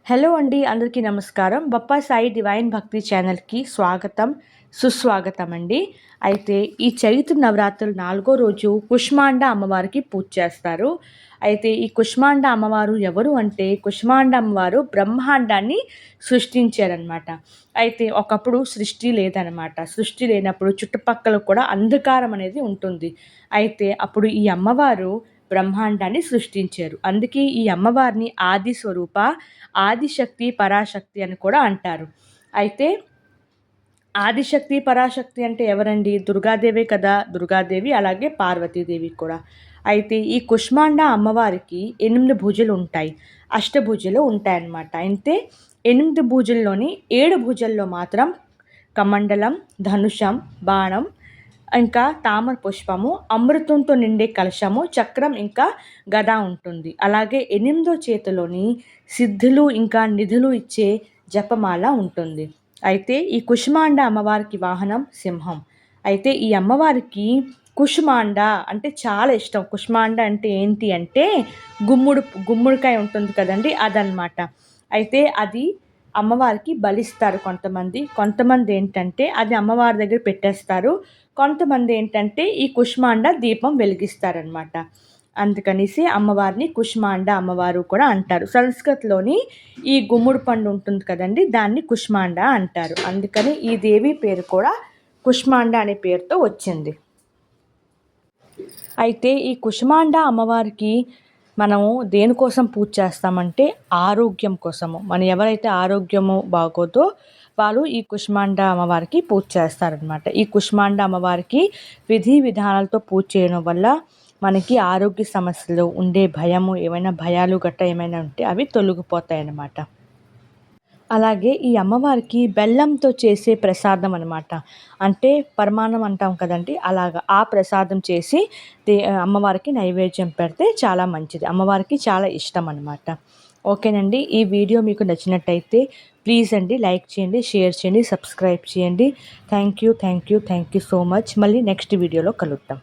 Hello అండి, అందరికీ నమస్కారం. బప్పా సాయి డివైన్ భక్తి ఛానల్కి స్వాగతం, సుస్వాగతం అండి. అయితే ఈ చైత్ర నవరాత్రులు 4వ రోజు కుష్మాండ అమ్మవారికి పూజ చేస్తారు. అయితే ఈ కుష్మాండ అమ్మవారు ఎవరు అంటే, కుష్మాండ అమ్మవారు బ్రహ్మాండాన్ని సృష్టించారనమాట. అయితే ఒకప్పుడు సృష్టి లేదనమాట. సృష్టి లేనప్పుడు చుట్టుపక్కల కూడా అంధకారం అనేది ఉంటుంది. అయితే అప్పుడు ఈ అమ్మవారు బ్రహ్మాండాన్ని సృష్టించారు. అందుకే ఈ అమ్మవారిని ఆది స్వరూప, ఆదిశక్తి, పరాశక్తి అని కూడా అంటారు. అయితే ఆదిశక్తి, పరాశక్తి అంటే ఎవరండి? దుర్గాదేవే కదా. దుర్గాదేవి అలాగే పార్వతీదేవి కూడా. అయితే ఈ కుష్మాండ అమ్మవారికి 8 భుజాలు ఉంటాయి, అష్టభుజాలు ఉంటాయన్నమాట. అయితే 8 భుజాల్లోని 7 భుజాల్లో మాత్రం కమండలం, ధనుషం, బాణం, ఇంకా తామర పుష్పము, అమృతంతో నిండే కలశము, చక్రం, ఇంకా గద ఉంటుంది. అలాగే 8వ చేతిలోని సిద్ధులు ఇంకా నిధులు ఇచ్చే జపమాల ఉంటుంది. అయితే ఈ కుష్మాండ అమ్మవారికి వాహనం సింహం. అయితే ఈ అమ్మవారికి కుష్మాండ అంటే చాలా ఇష్టం. కుష్మాండ అంటే ఏంటి అంటే గుమ్మడికాయ ఉంటుంది కదండి, అదనమాట. అయితే అది అమ్మవారికి బలిస్తారు కొంతమంది ఏంటంటే అది అమ్మవారి దగ్గర పెట్టేస్తారు. కొంతమంది ఏంటంటే ఈ కుష్మాండ దీపం వెలిగిస్తారనమాట. అందుకనేసి అమ్మవారిని కుష్మాండ అమ్మవారు కూడా అంటారు. సంస్కృతంలోని ఈ గుమ్మడి పండు ఉంటుంది కదండి, దాన్ని కుష్మాండ అంటారు. అందుకని ఈ దేవి పేరు కూడా కుష్మాండ అనే పేరుతో వచ్చింది. అయితే ఈ కుష్మాండ అమ్మవారికి మనము దేనికోసం పూజ చేస్తామంటే ఆరోగ్యం కోసము. ఎవరైతే ఆరోగ్యము బాగోదో వాళ్ళు ఈ కుష్మాండ అమ్మవారికి పూజ చేస్తారనమాట. ఈ కుష్మాండ అమ్మవారికి విధి విధానాలతో పూజ చేయడం వల్ల మనకి ఆరోగ్య సమస్యలు ఉండే ఏమైనా భయాలు గట్రా ఏమైనా ఉంటే అవి తొలగిపోతాయి అన్నమాట. అలాగే ఈ అమ్మవారికి బెల్లంతో చేసే ప్రసాదం అనమాట. అంటే పరమాన్నం అంటాం కదండి, అలాగా ఆ ప్రసాదం చేసి అమ్మవారికి నైవేద్యం పెడితే చాలా మంచిది. అమ్మవారికి చాలా ఇష్టం అనమాట. ఓకేనండి, ఈ వీడియో మీకు నచ్చినట్టయితే ప్లీజ్ అండి లైక్ చేయండి, షేర్ చేయండి, సబ్స్క్రైబ్ చేయండి. Thank you so much. మళ్ళీ నెక్స్ట్ వీడియోలో కలుద్దాం.